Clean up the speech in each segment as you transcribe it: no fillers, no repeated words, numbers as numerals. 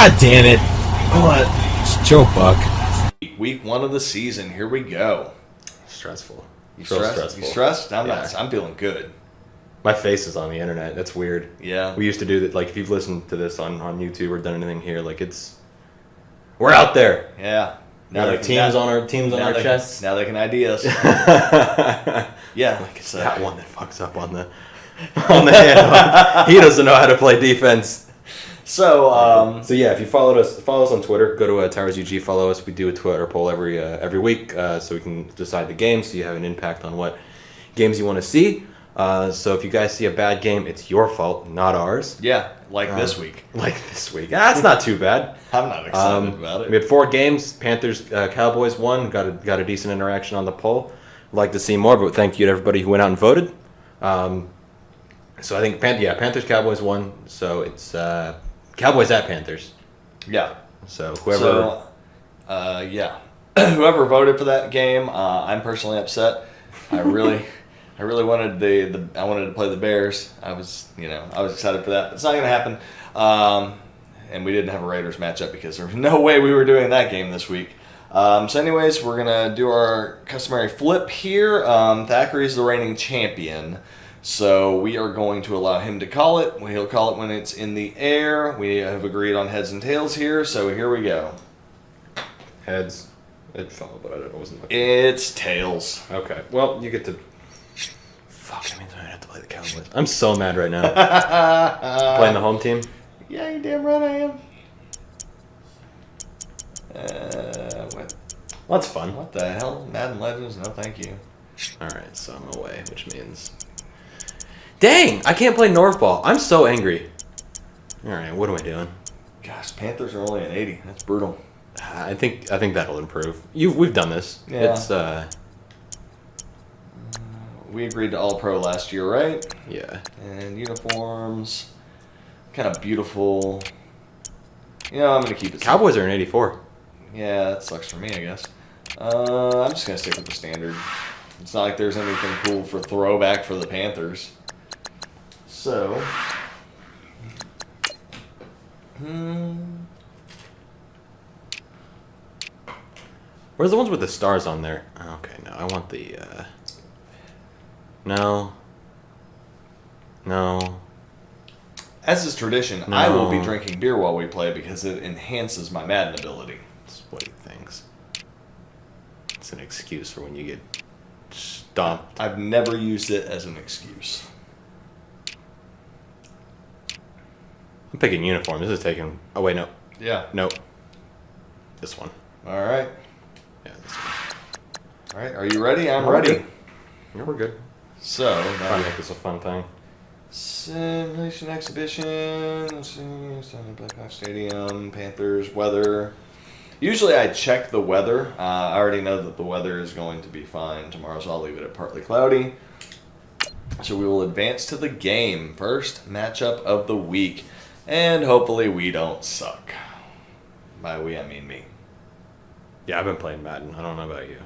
God damn it. What? It's Joe Buck. Week 1 of the season. Here we go. Stressful. You stressed? You stressed? I'm not. I'm feeling good. My face is on the internet. That's weird. Yeah. We used to do that. Like, if you've listened to this on YouTube or done anything here, like, we're out there. Yeah. Now like teams on our chests. Now they can ID us. Yeah. Like it's that one that fucks up on the handoff. He doesn't know how to play defense. So yeah, if you follow us on Twitter, go to Towers UG, follow us. We do a Twitter poll every week, so we can decide the game, so you have an impact on what games you want to see. So if you guys see a bad game, it's your fault, not ours. Yeah, this week. That's not too bad. I'm not excited about it. We had 4 games. Panthers, Cowboys won. Got a decent interaction on the poll. I'd like to see more, but thank you to everybody who went out and voted. So I think Panthers, Cowboys won. So it's Cowboys at Panthers. Yeah. So whoever. Whoever voted for that game, I'm personally upset. I really wanted I wanted to play the Bears. I was excited for that. It's not going to happen. And we didn't have a Raiders matchup because there was no way we were doing that game this week. So anyways, we're going to do our customary flip here. Thackrey is the reigning champion. So we are going to allow him to call it. He'll call it when it's in the air. We have agreed on heads and tails here. So here we go. Heads. It fell, but I wasn't looking. It's tails. Okay. Well, you get to... Fuck, that means I have to play the Cowboys. I'm so mad right now. Playing the home team? Yeah, you damn right I am. What? Well, that's fun. What the hell? Madden Legends? No, thank you. Alright, so I'm away, which means... Dang! I can't play Northball. I'm so angry. Alright, what am I doing? Gosh, Panthers are only at 80. That's brutal. I think that'll improve. We've done this. Yeah. It's we agreed to All-Pro last year, right? Yeah. And uniforms, kind of beautiful. I'm gonna keep it. Cowboys are in 84. Yeah, that sucks for me, I guess. I'm just gonna stick with the standard. It's not like there's anything cool for throwback for the Panthers. So. Where's the ones with the stars on there? Okay, no, I want the, No. As is tradition, No. I will be drinking beer while we play because it enhances my Madden ability. That's what he thinks. It's an excuse for when you get stomped. I've never used it as an excuse. I'm picking uniform. This is taking... Oh, wait, no. Yeah. Nope. This one. All right. Yeah, this one. All right. Are you ready? I'm We're ready. good. Yeah, we're good. So, Try to make this a fun thing. Simulation exhibition, Blackhawk Stadium, Panthers, weather. Usually I check the weather. I already know that the weather is going to be fine tomorrow, so I'll leave it at partly cloudy. So we will advance to the game. First matchup of the week. And hopefully we don't suck. By we, I mean me. Yeah, I've been playing Madden. I don't know about you.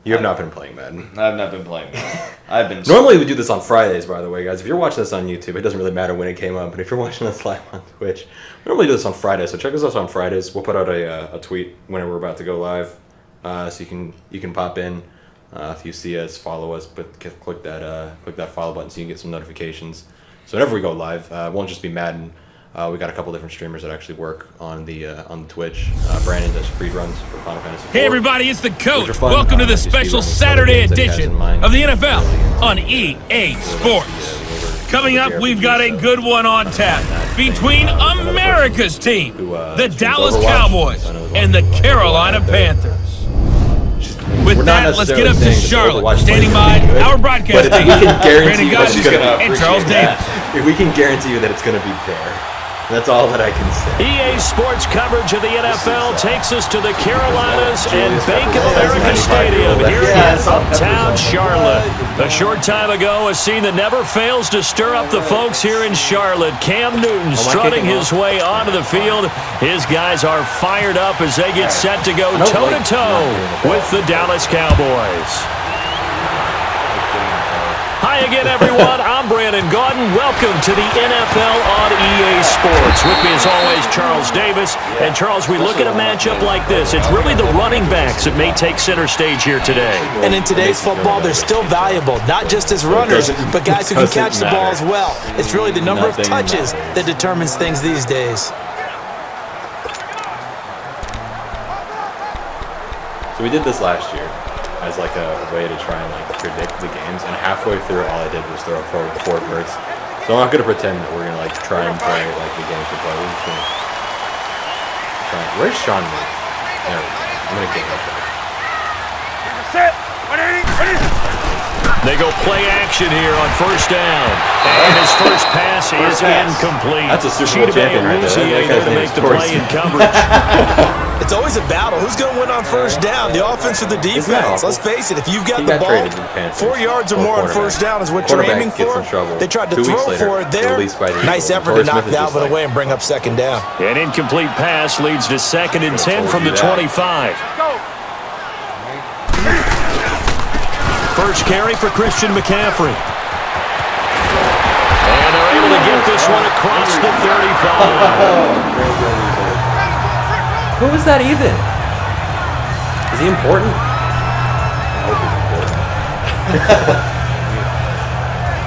You have not been playing Madden. I've not been playing Madden. I've been... Normally we do this on Fridays, by the way, guys. If you're watching this on YouTube, it doesn't really matter when it came up. But if you're watching us live on Twitch, we normally do this on Fridays. So check us out on Fridays. We'll put out a tweet whenever we're about to go live, so you can pop in. If you see us, follow us, but click that follow button so you can get some notifications. So whenever we go live, it won't just be Madden. We got a couple different streamers that actually work on the Twitch. Brandon does speed runs for Final Fantasy IV. Hey everybody, it's the coach. Welcome to the special Saturday edition of the NFL on EA Sports. Coming up, we've got a good one on tap between America's team, the Dallas Cowboys, and the Carolina Panthers. With that, let's get up to Charlotte, standing by our broadcast team, Brandon Goddard and Charles Davis. We can guarantee you that it's going to be fair. That's all that I can say. EA Sports coverage of the NFL takes us to the Carolinas and Bank of America Stadium here in uptown Charlotte. A short time ago, a scene that never fails to stir up the folks here in Charlotte. Cam Newton strutting his way onto the field. His guys are fired up as they get set to go toe-to-toe with the Dallas Cowboys. Hi again, everyone. I'm Brandon Gaudin. Welcome to the NFL on EA Sports. With me, as always, Charles Davis. And, Charles, we look at a matchup like this. It's really the running backs that may take center stage here today. And in today's football, they're still valuable, not just as runners, but guys who can catch the ball as well. It's really the number of touches that determines things these days. So we did this last year as like a way to try and like predict the games, and halfway through all I did was throw four birds. So I'm not gonna pretend that we're gonna like try and play like the games we play. We're just gonna try. Where's Sean Lee? There we go. I'm gonna get him. They go play action here on first down. And his first pass is incomplete. That's a Super Bowl champion right there. To make the play in coverage. It's always a battle. Who's going to win on first down, the offense or the defense? Let's face it, if you've got the ball, 4 yards or more on first down is what you're aiming for. They tried to throw for it there. Nice effort to knock Dalvin away and bring up second down. An incomplete pass leads to 2nd and 10 from the 25. First carry for Christian McCaffrey. And they're able to get this one across the 35. Who is that even? Is he important? I hope he's important.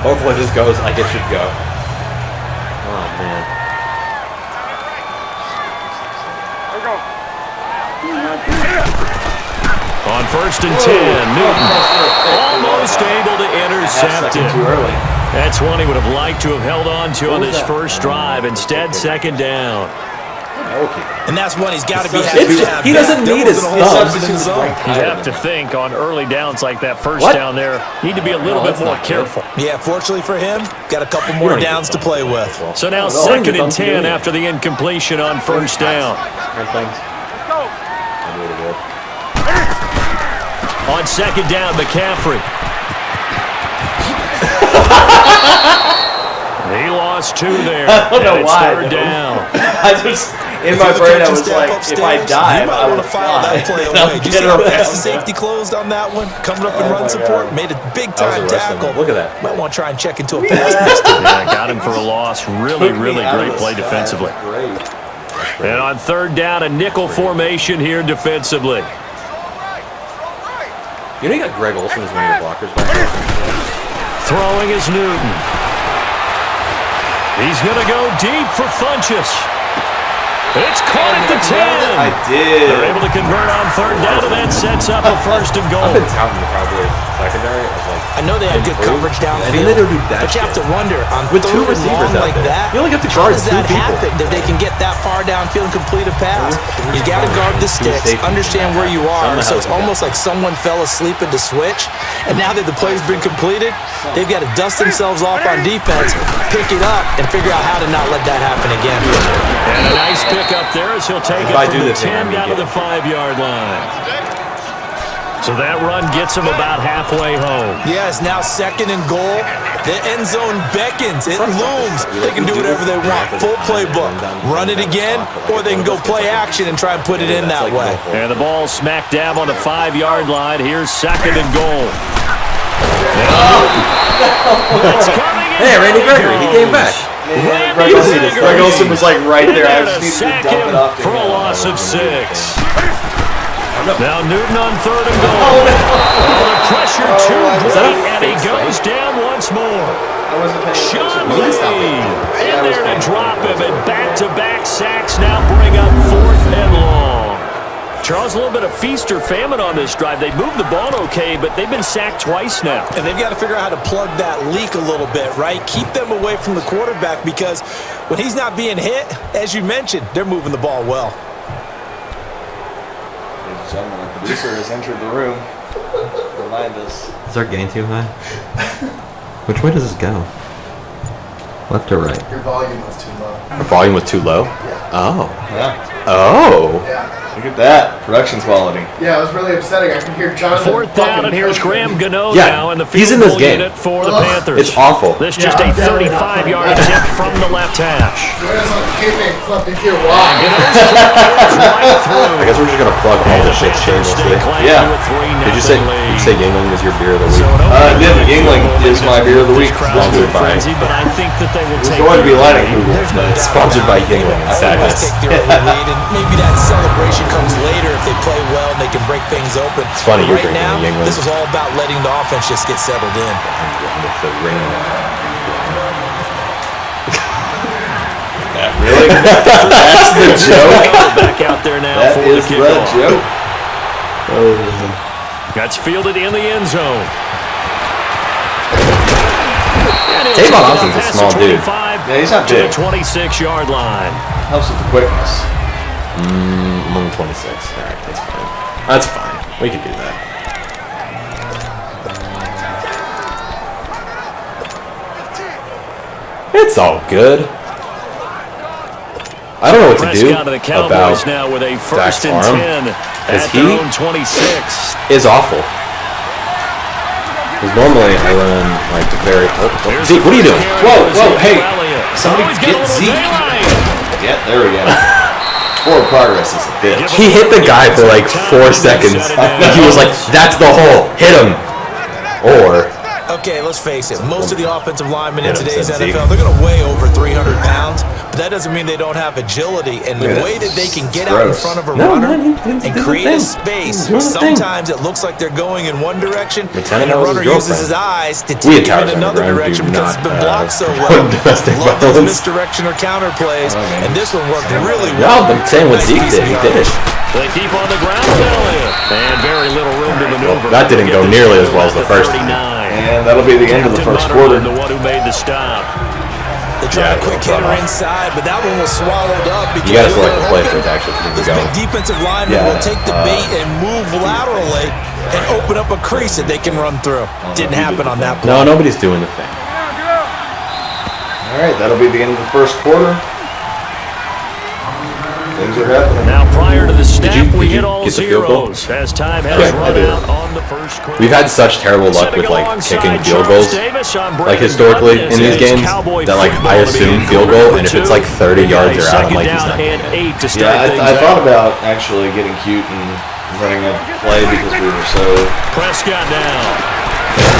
Hopefully this goes like it should go. Oh man. On 1st and 10, Newton almost able to intercept it. Too early. That's one he would have liked to have held on to on this first drive. Instead, 2nd down. And that's one he's got to be happy to have. He doesn't need his substitutes. You have to think on early downs like that first down there, need to be a little bit more careful. Yeah, fortunately for him, got a couple more downs to play with. So now 2nd and 10 after the incompletion on first down. On 2nd down, McCaffrey. He lost 2 there. I don't know why. 3rd down. I just, in my brain, I was like, if I dive, I would file that play away. Did you see the pass safety closed on that one? Coming up in run support, made a big-time tackle. Look at that. Might want to try and check into a pass. Yeah, got him for a loss. Really, really great play defensively. And on 3rd down, a nickel formation here defensively. You know you got Greg Olsen as one of your blockers back there? Throwing is Newton. He's going to go deep for Funchess. It's caught at the 10. I did. They're able to convert on 3rd down, and that sets up a 1st and goal. I've been touting the Cowboys secondary as like. I know they have good coverage downfield, and then they don't do that but you have to wonder on with 2 3rd and receivers long out like there. that. You only have to How guard does 2 that people. happen that they can get that far downfield and complete a pass? You got to guard the sticks, understand where you are. So it's almost like someone fell asleep in the switch, and now that the play's been completed, they've got to dust themselves off on defense, pick it up, and figure out how to not let that happen again. And a nice pick up there as he'll take it from the 10 down to the 5-yard line. So that run gets him about halfway home. Yeah, it's now 2nd and goal. The end zone beckons. It looms. They can do whatever they want. Full playbook. Run it again, or they can go play action and try and put it in that way. And the ball smack dab on the 5-yard line. Here's 2nd and goal. Hey, Randy Gregory, he came back. Greg Olsen was like right there. I just needed sack to dump him it off for a loss of 6. Now Newton on 3rd and goal. The pressure too great, and he goes down once more. Sean Lee in there to drop him, and back-to-back sacks now bring up 4th and long. Charles, a little bit of feast or famine on this drive. They moved the ball okay, but they've been sacked twice now. And they've got to figure out how to plug that leak a little bit, right? Keep them away from the quarterback, because when he's not being hit, as you mentioned, they're moving the ball well. Ladies and gentlemen, the producer has entered the room. Remind us. Is our gain too high? Which way does this go? Left or right? Your volume was too low. Our volume was too low? Yeah. Oh. Yeah. Oh. Yeah. Look at that production quality. Yeah, it was really upsetting. I could hear Jonathan. Fourth down, and here's Graham Gano Yeah, now in the he's field in this goal game. unit for the Panthers. It's awful. This just a 35-yard attempt from the left hash. I guess we're just gonna plug all this shit shamelessly. Yeah. Did you say Yingling is your beer of the week? Yingling is my beer of the week. Sponsored by. But I think that they will take going to be lighting Google. Sponsored by Yingling. Sadness. Take their early lead, and maybe that celebration comes later if they play well and they can break things open. It's funny you're Right drinking now, the Yingling. this is all about letting the offense just get settled in. With the ring. Really? That's the joke? Back out there now That for is the the kickoff. joke. That's fielded in the end zone. Tavon Austin's a small dude. Yeah, he's not To the big. 26-yard line. Helps with the quickness. I'm on 26. Alright, that's fine. That's fine. We can do that. It's all good. I don't know what to do Prescott of the Cowboys about now with a Dak's first and arm, 10 as at he their own 26. is awful. Because normally I run like the very. Zeke, what are you doing? Whoa, hey. Somebody get Zeke. Yeah, there we go. Forward progress is a bitch. He hit the guy for like 4 seconds. He was like, "That's the hole. Hit him." Or. Okay, let's face it. Most of the offensive linemen in Hit him, today's said Zeke. NFL, they're going to weigh over 300 pounds, but that doesn't mean they don't have agility. And the way that they can get out in front of a runner and create a space, sometimes it looks like they're going in one direction, and the runner uses his eyes to take him in another direction because it's been blocked so well. Love those misdirection or counter plays, and this one worked really well. No, I'm saying what Zeke did. He did it. They keep on the ground, Elliott. And very little room to maneuver. That didn't go nearly as well as the first time. And that'll be the end of the first quarter. The one who made the stop. They tried a quick hitter inside, but that one was swallowed up. You gotta select the play for it to actually keep This going. big defensive lineman will take the bait and move laterally and open up a crease that they can run through. Didn't happen on that play. No, nobody's doing the thing. All right, that'll be the end of the first quarter. Things are happening. Now, prior to the snap, Did we you hit all get the field goal? zeros as time has Yeah, I run did. out on the first quarter. We've had such terrible luck with like kicking field goals, like historically in these games, that like I assume field goal, and if it's like 30 yards or out, I'm like, he's not getting it. Yeah, I thought about actually getting cute and running a play because we were so. Prescott now.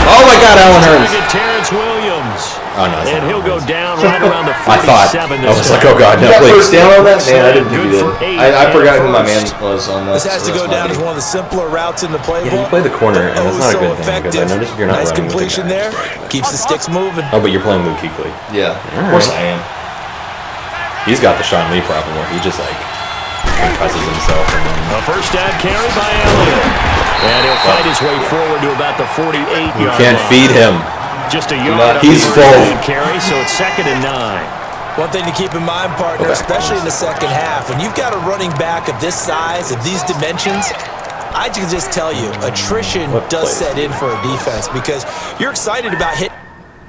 Oh my God, Allen Hurns! Terrence Williams. Oh no, And he'll go down right around the 47. I thought. I was like, oh God, no, You got please. first down on that? Man, I didn't think you Good did. for 8 I forgot who my and man first. was on that. This has so to go that's down my as one of the simpler routes in the playbook. Yeah, you play the corner, and that's not a so good thing, because I effective. noticed if you're not Nice running with the completion guy, there. Keeps the sticks moving. Oh, but you're playing Luke Kuechly. Yeah, of course I am. He's got the Sean Lee problem where he just like concusses himself and then. A first down carry by Elliott. And he'll fight his way forward to about the 48-yard line. You can't feed him. Just a yard. He's on the full. first down carry, so it's 2nd and 9. One thing to keep in mind, partner, especially in the second half, when you've got a running back of this size, of these dimensions, I can just tell you, attrition does set in for a defense because you're excited about hitting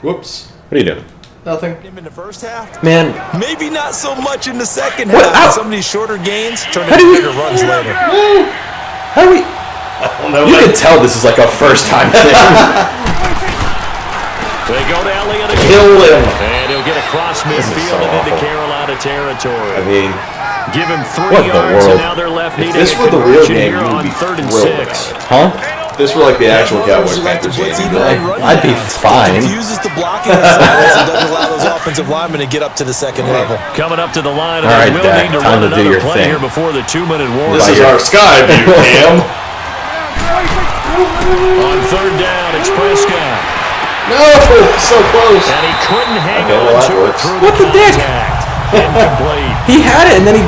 Whoops. What are you doing? Nothing. him in the first half. Man, Maybe not so much in the second What? half. Ow. Some of these shorter gains turn into bigger runs later. how do we? You can tell this is like a first-time thing. They go to Elliott again. Kill him. And he'll get across midfield so and into awful. Carolina territory. I mean, Give him 3 What the yards, world? and now they're left if needing this a were the real conversion game, here you would on be 3rd and thrilled 6. about it. Huh? If this were like the actual Cowboys Panthers game, you'd be like, I'd be fine. Confuses the blocking assignments and doesn't allow those offensive linemen to get up to the second level. Coming up to the line, and All right, they will Dak, need to time run to do another your play thing. here before the 2-minute warning. this is our sky view, Cam. On 3rd down, it's Prescott. No, so close. And he couldn't hang Okay, well, on that to it works. through What the dick? contact. Incomplete. He had it, and then he.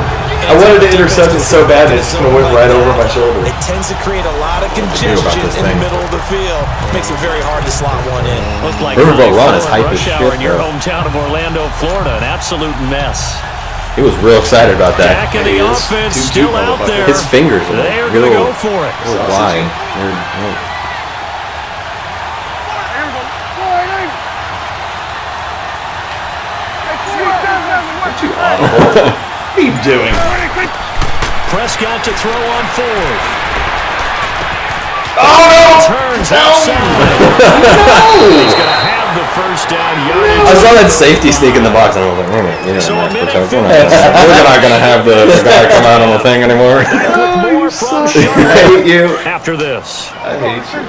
I wanted to intercept it so bad that it's going to went right over my shoulder. It tends to create a lot of about congestion this in the thing. middle of the field. Makes it very hard to slot one in. Looked like Riverboat Run is high hype as rush shit, hour in your though. hometown of Orlando, Florida. An absolute mess. He was real excited about that. Back in the It is. offense, Two still out there. His fingers are They are like going to real, go for it. real wide. They're- What are you doing? Prescott to throw on 4th. Oh, Turns outside. He's going to have the first down yardage. I saw that safety sneak in the box, and I was like, wait a minute, we're not going to have the guy come out on the thing anymore. More from I hate you. after this. I hate you.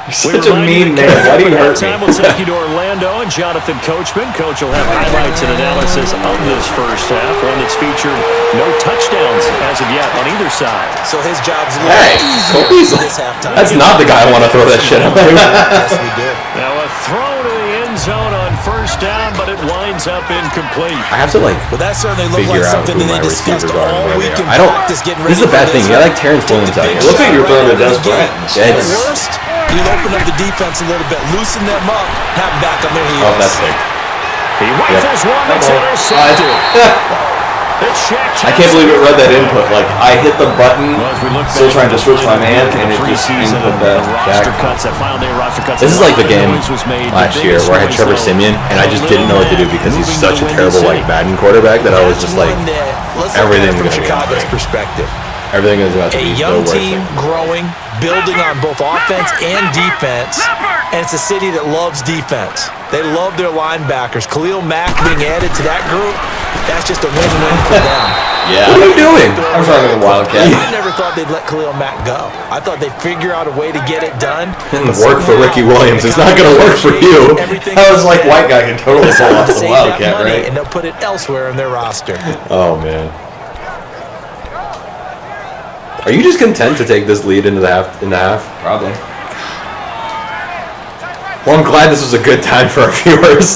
You're such a mean man. Why do you hurt me? Time will take you to Orlando and Jonathan Coachman. Coach will have highlights and analysis of this first half, one that's featured no touchdowns as of yet on either side. So his job's a Hey, little Kobe's easier this halftime. That's not the guy I want to throw that shit at. Yes, we do. Now a throw to the end zone on first down, but it winds up incomplete. I have to Well, that certainly looked figure like out something who that my they discussed receivers are and all where week they in are. I don't. practice. Getting ready This is the for bad thing. this I one. like Terrence Williams out here. Looks like you're throwing to Des Bryant. Yeah, At worst, you'll open up the defense a little bit, loosen them up, have them back on their heels. Oh, that's big. He rifles one that's intercepted. It's Shaq. I can't believe it read that input. Like, I hit the button, Well, as we look still back trying to switch my at man, the and it just preseason input and that. the roster cuts, that final day roster cuts. This is like the game noise was made. last The year biggest where I had noise, Trevor though, Siemian, and I just didn't know what to do because he's such a terrible like Madden quarterback that I was just like, everything's from gonna be Chicago's great. perspective. everything is about to A be the young worst team thing. growing, building on both offense and defense, and it's a city that loves defense. They love their linebackers. Khalil Mack being added to that group, that's just a win-win for them. Yeah. What are you doing? I'm trying to Wildcat. I never thought they'd let Khalil Mack go. I thought they'd figure out a way to get it done. Didn't work for Ricky Williams. It's not going to work for you. I was like, white guy can totally pull off the Save that Wildcat, money, right? and they'll put it elsewhere in their roster. Oh man. Are you just content to take this lead into the half? Probably. Well, I'm glad this was a good time for our viewers.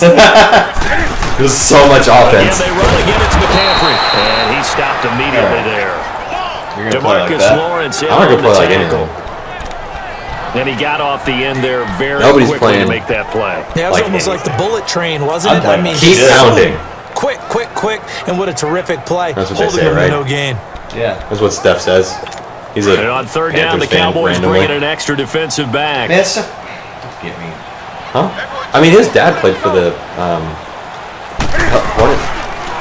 There's so much offense. Again, they run again. It's McCaffrey, and he stopped immediately there. You're gonna play like DeMarcus that? Lawrence in I'm not on gonna play the like tackle. anything. And he got off the end there very Nobody's quickly playing to make that play. Yeah, it was like almost like the bullet train, wasn't I'm it? playing Keep he's pounding. Quick, and what a terrific play. That's what they Holding say, them right? to no gain. Yeah. That's what Steph says. He's a And on third down, the Panthers fan Cowboys randomly. bring in an extra defensive back. Man, stuff. Don't get me. Huh? I mean, his dad played for the Hornets.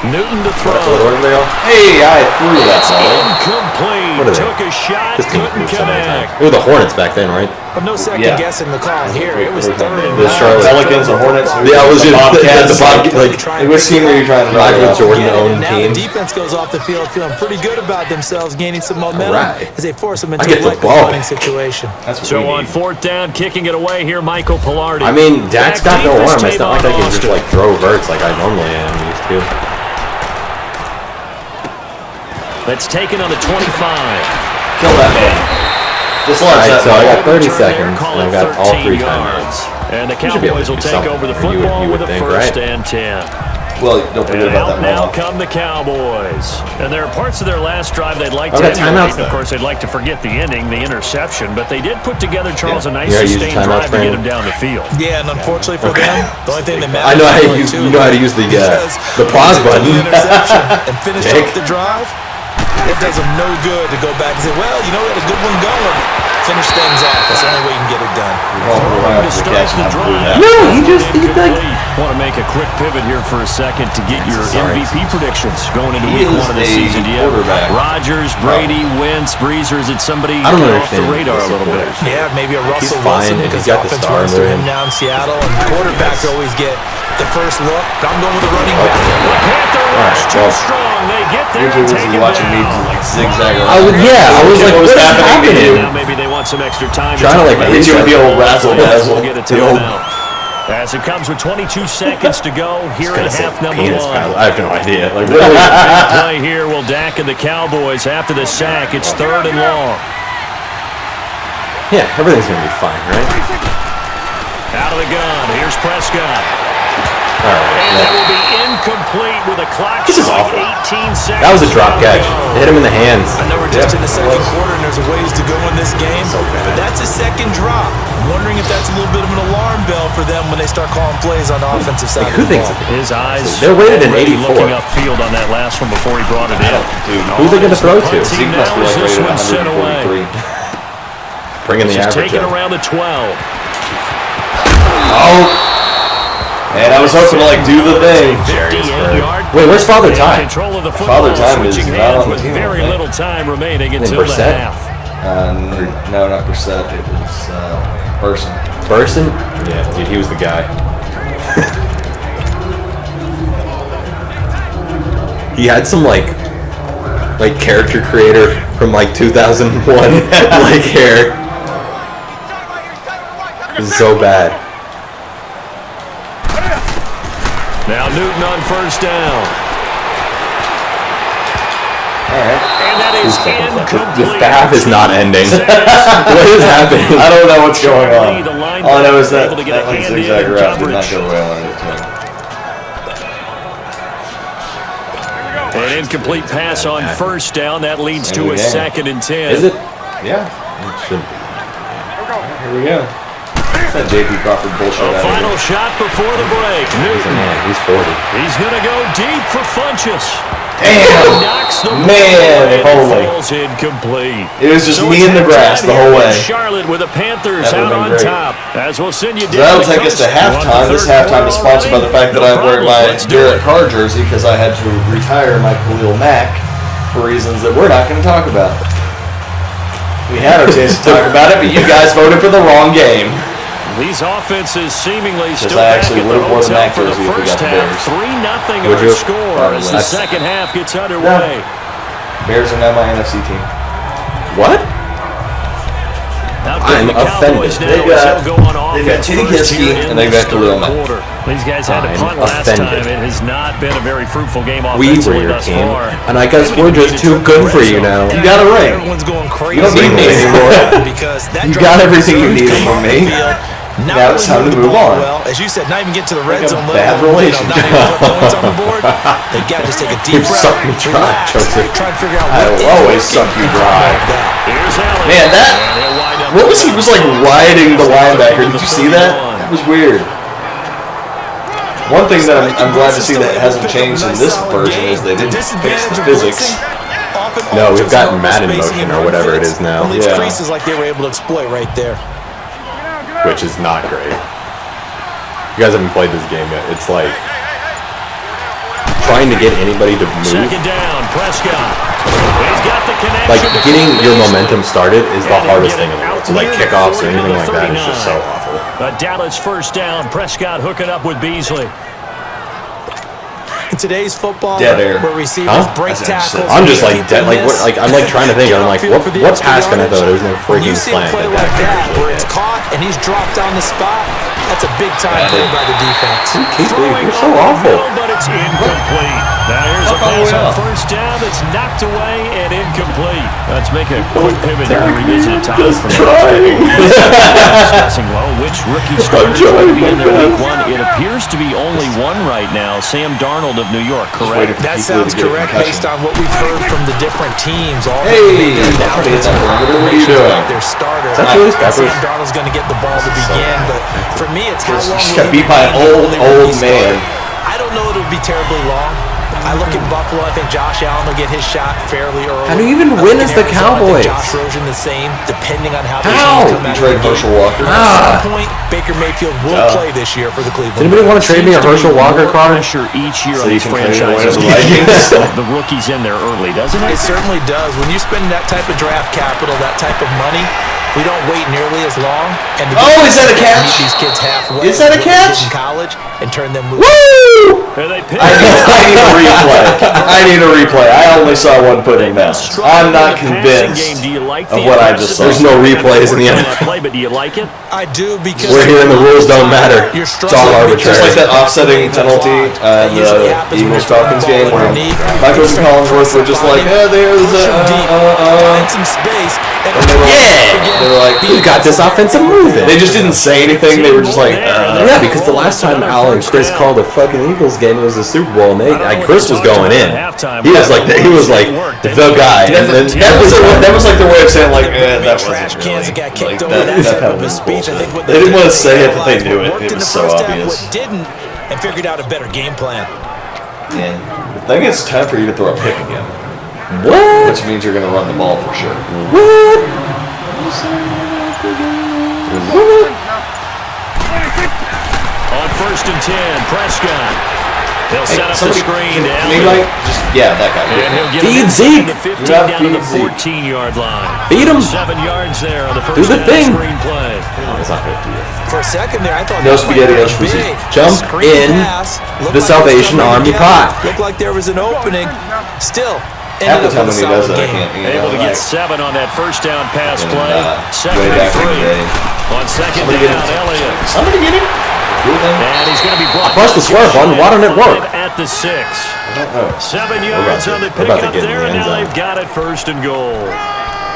Newton to throw. What are they all? Hey, I threw that ball. Incomplete. What are they? Took a shot, This team couldn't moved so many connect. times. They were the Hornets back then, right? But no second Yeah. guessing the call here. It was third and The Charlotte Pelicans or Hornets? Yeah, it was just Bobcats. the Bobcats. Like, Which team are you trying to Michael knock out? Jordan Yeah, owned and now team. the defense goes off the field feeling pretty good about themselves, gaining some momentum Right. as they force them I into get a the likely ball. running situation. That's what So we on need. fourth down, kicking it away here, Michael Pilardi. I mean, Dak's got no Back arm. deep It's is not like I can Tavon just Austin. like throw verts like I normally am used to. That's taken on the 25. Kill that man. Just All launch right, that so I ball. got 30 Return there, seconds, call and I it got all 13 three timeouts. And the should be able Cowboys to will do take over the something, you would- football you would with a think, first right? and 10. Well, don't forget And about out that now ball. come the Cowboys. And there are parts of their last drive they'd like to Okay, emulate. timeouts, Of course, they'd like to forget the ending, the interception, but they did put together, Charles, a nice You gotta use sustained timeouts, drive to get Brandon? them down the field. Yeah, and unfortunately for them, the only thing that matters I know how to is use. too, You know how to use the pause because button. the interception and finish Jake. off the drive. It does them no good to go back and say, well, you know, we had a good one going. Finish things off. That's the only way you can get it done. To start the drive. No, he like. Want to make a quick pivot here for a second to get your Sorry. MVP predictions going into He week is one of the a season. Do you have quarterback. Rodgers, Brady, Wentz, Breezer? Is it somebody I don't kind of off the understand radar a little bit? Yeah, maybe a Russell fine, Wilson and because he's got the offense star runs through in him down Seattle, and quarterbacks always get the first look. But I'm going with the running back. The Panther rush Alright, too well. strong. They get there You're too and busy take it watching me down. like zigzag around. I was like, What what was is happening? Now maybe they want some extra time. Trying to, like, I hit you with the old razzle dazzle. We'll get it to them now. As it comes with 22 seconds to go here in half number Penis one. pad. I have no idea. Like, Big literally. play here will Dak and the Cowboys after the sack. It's third and long. Yeah, everything's gonna be fine, right? Out of the gun. Here's Prescott. All right. And that Yeah. will be incomplete with a clock This is showing awful. 18 seconds. That was a drop catch. It hit him in the hands. I know we're just in the second quarter and there's a ways to go in this game, but that's a second drop. I'm wondering if that's a little bit of an alarm bell for them when they start calling plays on the offensive side Like, of who the thinks ball. of His eyes They're rated in already 84. looking upfield on that last one before he brought it in. Who's they gonna throw to? Punt Zeke team must be now like as this rated one's sent away. 143. Bringing the He's average taken up. around the 12. Oh! Man, I was hoping to like do the thing. Wait, where's Father Time? Control of the Father football, Time is switching not hands on the with team, very right? little time remaining until the Brissett? half. No, not Brissett. It was Person. Burson? Yeah, dude, he was the guy. He had some like character creator from like 2001 like hair. This is so bad. Now Newton on first down. All right. And that is incomplete. The half is not ending. What is happening? I don't know what's going on. The linebacker All I know is that able to get a that like hand zigzag in route did not coverage. go the way I wanted it to. An incomplete pass on first down. That leads to a Yeah. 2nd and 10. Is it? Yeah. It should be. Here we go. That JP Crawford bullshit A out final of shot before the break. He's a Newton. man. He's 40. He's going to go deep for Funchess. Damn! Knocks the Man, if ball only. and falls incomplete. It was just So me it's in the grass halftime the whole here in way. Charlotte with the Panthers That out would've on been great. top. As we'll send you So down that'll the take us to coast. You want halftime. the This third halftime is quarter sponsored by the already? fact that No I'm wearing problem. my Let's do Derek it. Carr jersey because I had to retire my Khalil Mack for reasons that we're not going to talk about. We had our chance to talk about it, but you guys voted for the wrong game. These offenses seemingly still I back actually at the would've worn the hotel Mac for the jersey if we first got the half. Bears. 3-0 Would our you? score as the Probably. second half gets underway. Bears are now my NFC team. What? Now I'm the Cowboys offended. now as they'll go on they've got offense Teddy first Kiske here in and they've this got Khalil third Mack. quarter. These guys had to I'm punt last offended. time. It has not been a very fruitful game We were offensively your thus team, far. and I guess we're just too good for you now. You got a ring. Everyone's going crazy. You don't need me anymore. Because that You drive got everything you surge needed come from off me. the field, not Now it's really time to the move ball on. Well, as you said, not even get to the red Like a zone bad level. relationship. Not even put points on the board. They got to just take a deep You've breath. sucked me dry, relax, Joseph. try to figure out I what will is always working suck you and dry. like that. Here's Allen. Man, that. And he'll wind up What was he? with Was like riding the linebacker. Did you see that? That was weird. One thing that I'm glad to see that hasn't changed in this version is they didn't fix the physics. No, we've got Madden motion or whatever it is now. Leaves Yeah. creases like they were able to exploit right there. Which is not great. You guys haven't played this game yet. It's like trying to get anybody to move. Second down, Prescott. He's got the connection. Like to getting your Beasley. momentum started is the And they're hardest thing getting in the world. out So like near the kickoffs or 40 to anything the like that is just so 39. awful. A Dallas first down. Prescott hooking up with Beasley. In today's football, Dead air. where receivers Huh? break That's tackles, I'm just like keep dead. them Like what? miss, Like I'm like trying to think. I'm like, get what? off the field What for the pass can I extra throw? There's no yardage. When you freaking see a slant. play like that, where it's caught and he's dropped on the spot, that's a big time play by the defense. You're so Throwing awful. over the middle, but it's incomplete. Now here's a Fuck all the pass way on up. first down that's knocked away and incomplete. Let's make a quick pivot here and revisit a topic from discussing, well, which rookie starters will be in their week one. It appears to be only one right now, Sam Darnold of New York, correct? That sounds correct based on what we've heard from the different teams. All Hey, the announcements what are you doing? about their starter. that Julius And Sam Peppers? Darnold's going to get the ball to begin, but for me, it's how long Just will got he beat by an be the old rookie man. starter? I don't know it'll be terribly long. I look at Buffalo. I think Josh Allen will get his shot fairly early. How do you even I win look as at the Arizona, I think Cowboys? Josh Rosen the same, depending on how the How? teams come You out trade of the Herschel game. Walker. At some point, Baker Mayfield will play this year for the Cleveland. Does anybody want to trade me a Seems to Herschel be Walker more card? pressure each year So on you these can trade away franchises. the Vikings? The rookies in there early, doesn't It it? certainly does. When you spend that type of draft capital, that type of money, we don't wait nearly as long. And Oh, is that a catch? Meet these kids halfway. Is that a what they did catch? in college and turn them loose. Woo! Here they pick. I need a replay. I need a replay. I only saw one putting down. I'm not convinced of what I just saw. There's no replays in the NFL. Play, but do you like it? I do because We're here and the rules don't matter. You're It's all struggling Just like arbitrary. that offsetting penalty That in usually the happens when Eagles you throw the Falcons ball game where underneath. Michaels and Collinsworth were just like, there's Push them deep, find some space, and they were like, Yeah! they were like, We've got this offensive move in. they just didn't say anything. They were just like, Yeah, because the last time Al and Chris called a fucking Eagles game, it was the Super Bowl, and Chris was going in. He was like the guy. And then that was like their way of saying like, that trash wasn't cans really. that got kicked Like, over. that That type kind of a was speech. I think what bullshit. They didn't want to say it, but they realized knew what it. worked It in was the so first half, obvious. What didn't, and figured out a better game plan. Yeah. I think it's time for you to throw a pick again, what? which means you're going to run the ball for sure. What? On first and 10. Prescott. They'll set up the screen to Elliott. That guy. And he'll get Feed him Zeke. the 15 down to the 14-yard line. Feed him. 7 yards there on the Do first the down thing. screenplay. It's not good for you. For a second there, I thought No that spaghetti, might no be spaghetti. big. Jump Screen in pass. Looked the like Salvation it was Army coming pot. together. Looked like there was an opening. Still, Half ended the up time with when a he does solid that, I game. can't. Able to get 7 on that first down pass play. Way Second back and in the 3. day. On second Somebody down, get him. Elliott. Somebody get him. And he's going to be brought Press the square button. Why don't it work? at the 6. I don't know. 7 yards on the we're about to pickup get in there, the and end now zone. they've got it first and goal.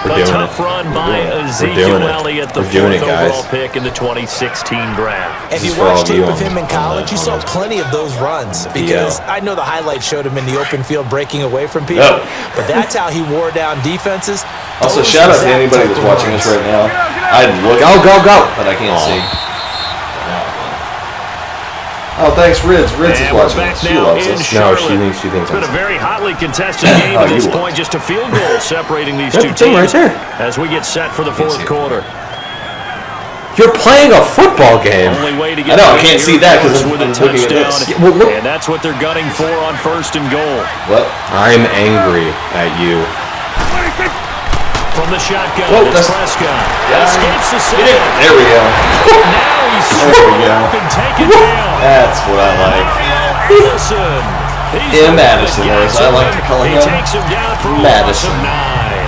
We're A doing tough it. run by We're Ezekiel doing it. Elliott, the We're doing 4th it, guys. overall pick in the 2016 draft. If This is you for all watched of you tape of on- him in on college, the- you saw on the- plenty of those runs PL. because I know the highlights showed him in the open field breaking away from people, No. but that's how he wore down defenses. Also, Those shout out to exact anybody type that's of watching runs. us right now. I'd look, Go. but I can't see. Oh, thanks, Rids. Rids is And we're watching back us. She now loves in us. No, Charlotte. she thinks It's been a very hotly contested game Oh, at this you point. Just a field goal separating these Yep, two thing right teams there. as we get set for the see fourth it. quarter. You're playing a football game. Only way to I get know, I the can't here see that 'cause is I'm with a looking at touchdown, this. Yeah, well, look- and that's what they're gunning for on first and goal. What? I'm angry at you. From the shotgun, Whoa, it's that's- Prescott. Yeah. Escapes the Get it. save. There we go. Now he's There we swooped go. up and taken down. That's what I like. Madison. He's Yeah, the one Madison that is. gets I like him. to call He him takes him down for a loss Madison. of 9.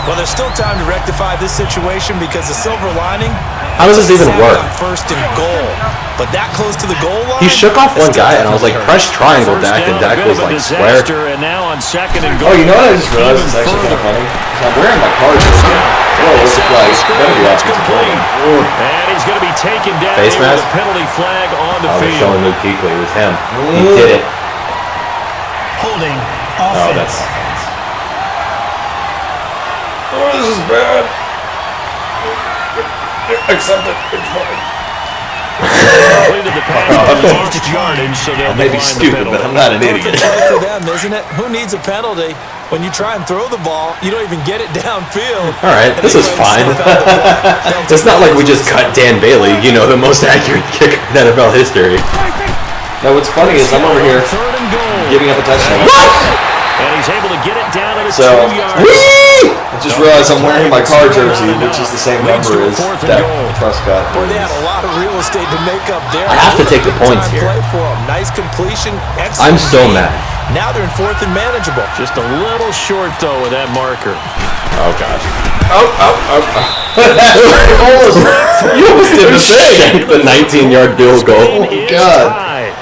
Well, there's still time to rectify this situation because the silver lining. How does this even Sack work? on first and goal, but that close to the goal line. He shook off one it's still guy, and I was like, definitely press triangle, First Dak, down, and a Dak bit was of a like square. disaster, and now on second and goal. Oh, you know what I just realized? Even It's actually kind of further. funny. I'm wearing my card jersey. Whoa, it's like, better be That's offensive complete. line. And he's going to be taken down Face here with mask? a penalty flag on the Oh, they're field. showing Luke Kuechly. It was him. He did it. holding Oh, that's. Oh, this is bad. Accept it. It's fine. Completed the pass, but lost yardage, so they'll I may be decline the stupid, but penalty. I'm not an idiot. for them, isn't it? Who needs a penalty when you try and throw the ball? You don't even get it downfield. All right, this is fine. It's not like we just cut Dan Bailey, the most accurate kicker in NFL history. Now, what's funny is I'm over here Third and goal. giving up a touchdown. And he's able to get it down at a So, 2-yard I just realized I'm wearing my car jersey, which is the same Leads number to a as fourth and Dak goal. Prescott. Boy, they had a lot of real estate to make up there. I have to take the points Time here. Play for them. Nice completion. Excellent I'm so game. mad. Now they're in fourth and manageable. Just a little short, though, with that marker. Oh, gosh. You almost did the thing. The 19-yard field goal. Oh, Is God. tied.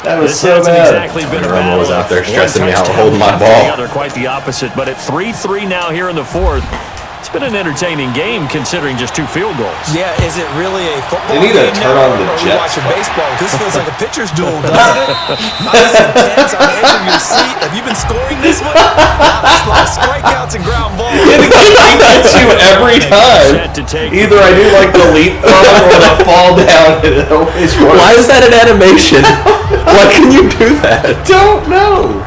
That was This so hasn't bad. exactly been a Romo was battle out there of stressing one me out, touchdown holding my after the ball. other, quite the opposite, but at 3-3 now here in the fourth, it's been an entertaining game considering just 2 field goals. Yeah, is it really a football They need to game turn now, on the or are we Jets. watching baseball? This feels like a pitcher's duel, doesn't it? Nice and tense on the edge of your seat. Have you been scoring this one? A lot of strikeouts and ground balls. He gets you every time. Set to take Either I do like the leapfrog or the fall down. It always works. Why is that an animation? Why can you do that? Don't know.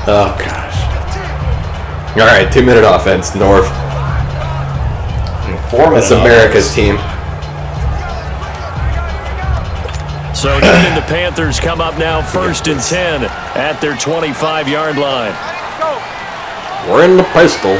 Oh, gosh. All right, 2-minute offense, North. 4 minutes. It's America's team. So Newton, the Panthers come up now first and 10 at their 25-yard line. We're in the pistol.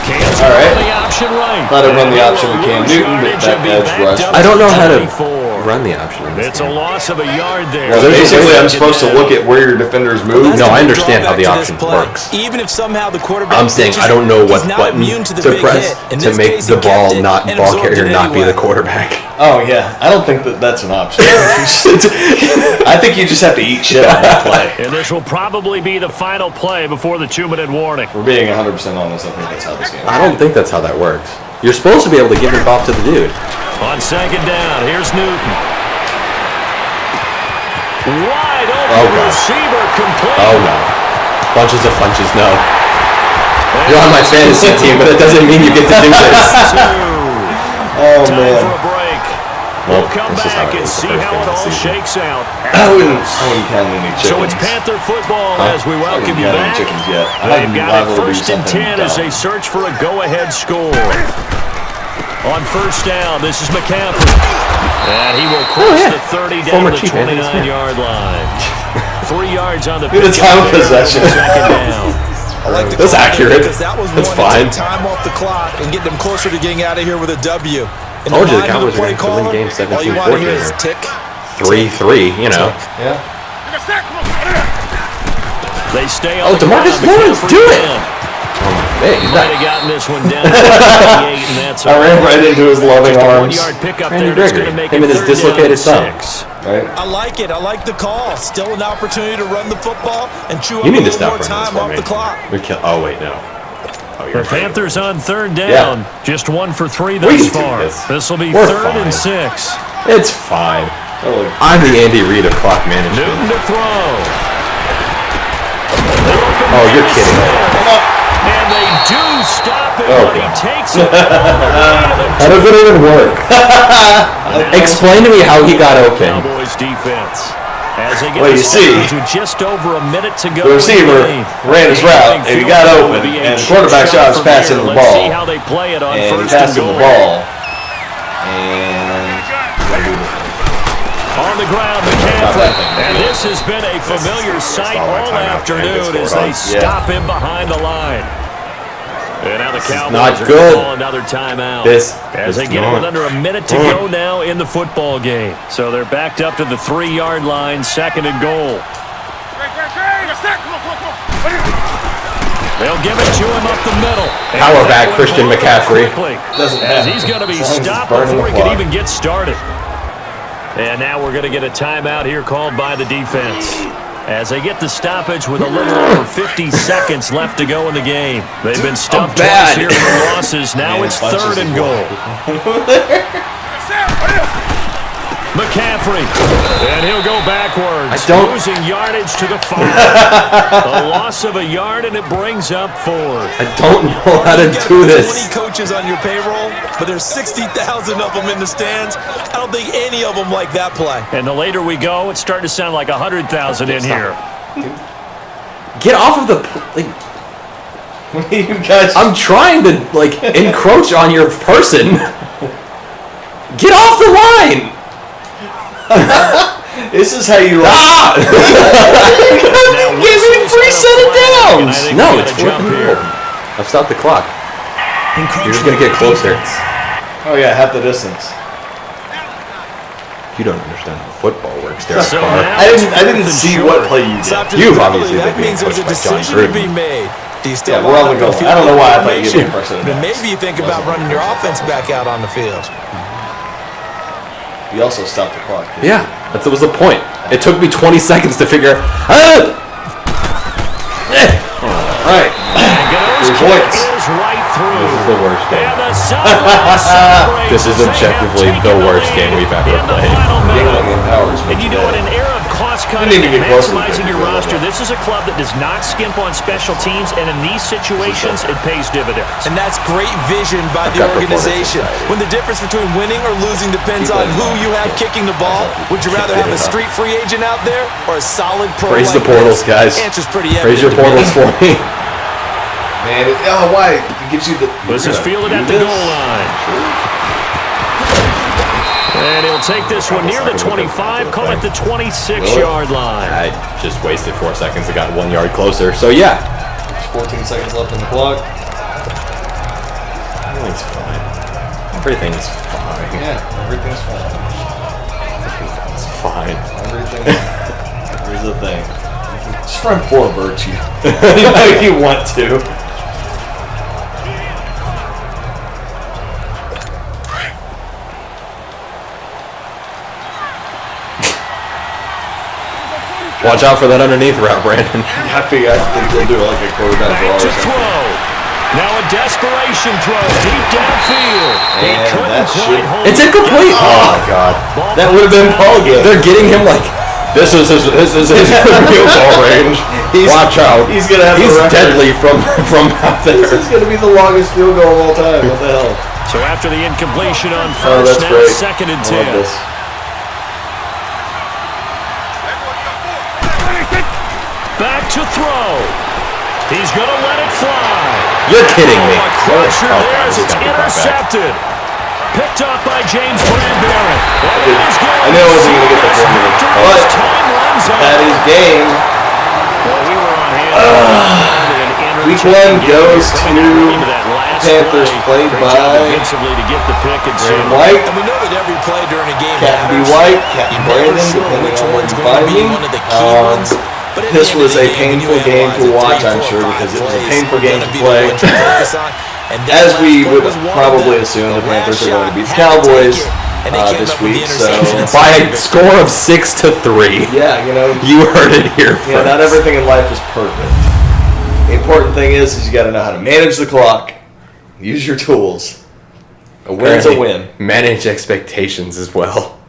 Kansas All right. on the option right. Thought I'd run the option with Cam Newton, but that edge rush. I don't know how to 24. run the option in this It's a game. loss of a yard there. Well, there's a basically, way I'm supposed to look at where your defenders move. No, I That's a big understand how the drawback to this option play. works. Even if somehow the quarterback I'm saying pitches I don't know it, what he's not button immune to, the to big press hit. In to this make case, the he ball kept it not and ball absorbed carrier it not be the anyway. quarterback. Oh yeah, I don't think that's an option. I think you just have to eat shit on that play. And this will probably be the final play before the 2-minute warning. We're being 100% honest. I think that's how this game. I don't think that's how that works. You're supposed to be able to give it off to the dude. On second down, here's Newton. Wide open Oh, God. receiver complete. Oh no. Bunches of funches, no. You're on my fantasy team, but it doesn't mean you get to do this. Oh Time man, for a break. Well, We'll come this is how back it and is the see first how game it of the all season. shakes out. I wouldn't count any chickens. So it's Panther football as we I welcome haven't you got any back. chickens yet. They've got it liable to do first and something 10 as dumb. they search for a go-ahead score. On first down, this is McCaffrey. And he will cross the 30 down to the 29-yard line. 3 yards on the Good time of possession. Second down. That's accurate. That was That's one fine. to take time off the clock and get them closer to getting out of here with a W. I told you the Cowboys are going to win game 17-14. All you want to hear is tick. 3-3, you know. Yeah. They stay on the DeMarcus ground. Lawrence, do it! Hey, he's Might not. have gotten this one down to 28, and that's I ran right into his loving just a arms. 1-yard pickup Randy there that's going to Gregory, make him it and his 3rd down dislocated and thumb. 6. Right? I like it. I like the call. Still an opportunity to run the football and chew up You a need to little more stop time off running the this for clock. me. Oh, wait, no. Oh, The you're right. Panthers on 3rd down. Just 1 for 3 We thus can do far. this. This will be We're 3rd and fine. 6. It's fine. Totally. I'm the Andy Reid of clock management. Newton to throw. Oh, you're kidding. And they do stop it, Oh, but he God. takes it all the way to the How does it even work? Explain to me how he got open. Cowboys defense. As they get Well, the you see, stage with just over a minute to go. The receiver in the game. ran his route, and he got open, and the quarterback's job is passing the Let's see ball. how they play it on And he first passed and him the goal. ball. And On the ground, McCaffrey. And this has been a familiar sight all afternoon as they stop him behind the line. And now the Cowboys not are good. going to call another timeout. This as they is get it not with under a minute to go now in the football game. So they're backed up to the 3-yard line, 2nd and goal. They'll give it to him up the middle. And Power that back, one Christian blown up McCaffrey. quickly, Doesn't as matter. he's going to be As long as it's stopped burning before he the can clock. even get started. And now we're going to get a timeout here called by the defense as they get the stoppage with a little over 50 seconds left to go in the game. They've been stumped twice here for losses. Now it's 3rd and goal. McCaffrey, and he'll go backwards, losing yardage to the 5. A loss of a yard, and it brings up 4th. I don't know how to do this. 20 coaches on your payroll, but there's 60,000 of them in the stands. I don't think any of them like that play. And the later we go, it's starting to sound like 100,000 in here. Get off of the... Like, you guys, I'm trying to, like, encroach on your person. Get off the line! this is how you Ah! Give me free set of downs! No, it's 4th and goal. I've stopped the clock. You're just going to get closer. Oh yeah, half the distance. You don't understand how football works, Derek So Carr. now I it's didn't 4th and see short. what play you did. Stop You've just obviously that been being means there's a coached by John decision to be Gruden. made. Do you still Yeah, we're on the line up goal. and I don't know why I thought you formation? gave me first set of Then downs. maybe you think about running your offense back out on the field. You also stopped the clock. Yeah, that was the point. It took me 20 seconds to figure out. Right. Goes points. right through. This is the worst game. And the sideline celebrates This is as they objectively have the taken worst lead game we've ever in the played. final minute. England empowers me And you know, in today. an era of cost cutting You need to and get closer to maximizing your 50 roster, level. this is a club that does not skimp on special teams, and in these situations, it pays dividends. And that's great vision by I've the got performance organization. anxiety. When the difference between winning or losing depends on who you have kicking the ball, would you rather have a street free agent out there or a solid pro? Praise like the portals, this? guys. Answer's pretty Praise your evident to me. portals for me. Man, why? It gives you the. This is fielded at the goal line. And he'll take this one near the 25, call it the 26-yard line. I just wasted 4 seconds. I got 1 yard closer. So yeah, 14 seconds left on the clock. everything's fine. Everything's fine. Yeah, everything's fine. It's fine. Everything. Here's the thing. Just run 4 virtue. You know you want to. Watch out for that underneath route, Brandon. I think they'll do like a quarterback draw or To something. throw. Now a desperation throw deep downfield. He And couldn't that quite should- hold It's it. incomplete. Oh my god. Ball That would have been ball game. They're getting him like this is his field goal range. Watch out. He's gonna have He's the record. deadly from out there. This is gonna be the longest field goal of all time. What the hell? So after the incompletion on Oh, first, that's now great. 2nd and I love 10. this. Back to throw. He's going to let it fly. You're kidding me. A crusher Oh, there God, as this it's got me brought back. intercepted. picked off by James Bradbury. I knew I wasn't going to get the formula, but that is game. Well, we were on hand. Week 1 goes to Panthers, played by Brandon White, And we know that every play during a game Captain B. matters. White, Captain You're never Brandon, sure depending which on where one's you going find to be me. one of the key ones. But at the This end of was the a game, painful you game to analyze watch, it, I'm 3, 4, sure, 5 because it was a plays painful are game gonna to be play. the ones you focus on. And that As last we play would was one of probably them. assume, the last Panthers are going to shot beat the had to take Cowboys it, and they came this up with the week. So, interception and By a victory. score of 6-3. yeah, You heard it here first. yeah, not everything in life is perfect. The important thing is you got to know how to manage the clock, use your tools. A win's a win. Manage expectations as well.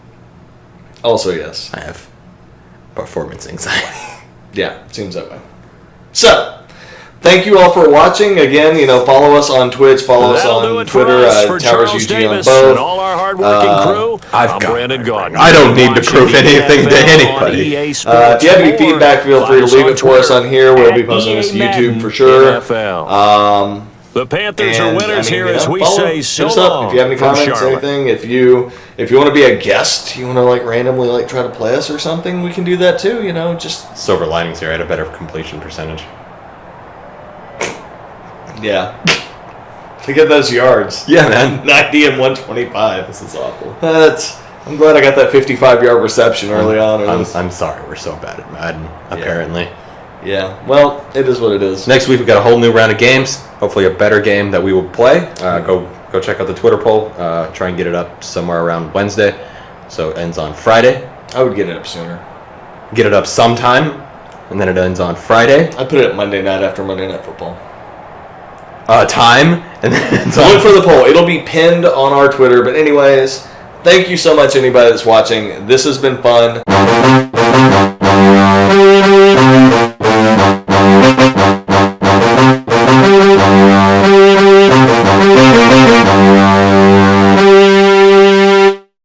Also, yes. I have performance anxiety. Yeah, seems that way. So, thank you all for watching. Again, follow us on Twitch, follow us That'll do on it for Twitter, us. For Towers Charles UG on Davis both. and all our hardworking crew, I'm Brandon Gardner. I don't need to prove Watching the anything to NFL on anybody. EA If you have any Sports feedback, feel free to Find leave it for us Twitter on here. We'll be at posting this to EA YouTube Madden for sure. NFL. The Panthers are winners here as we say hit so us up long if you have any from comments, Charlotte. anything. If you want to be a guest, you want to randomly try to play us or something, we can do that too. Just Silver linings here. I had a better completion percentage. yeah. To get those yards. Yeah, man. 90 and 125. This is awful. I'm glad I got that 55-yard reception early on. I'm sorry. We're so bad at Madden, apparently. Yeah. Well, it is what it is. Next week, we've got a whole new round of games. Hopefully a better game that we will play. Go check out the Twitter poll. Try and get it up somewhere around Wednesday. So it ends on Friday. I would get it up sooner. Get it up sometime. And then it ends on Friday. I put it Monday night after Monday Night Football. Time. And then it ends So look on for the poll. It'll be pinned on our Twitter. But anyways, thank you so much, anybody that's watching. This has been fun.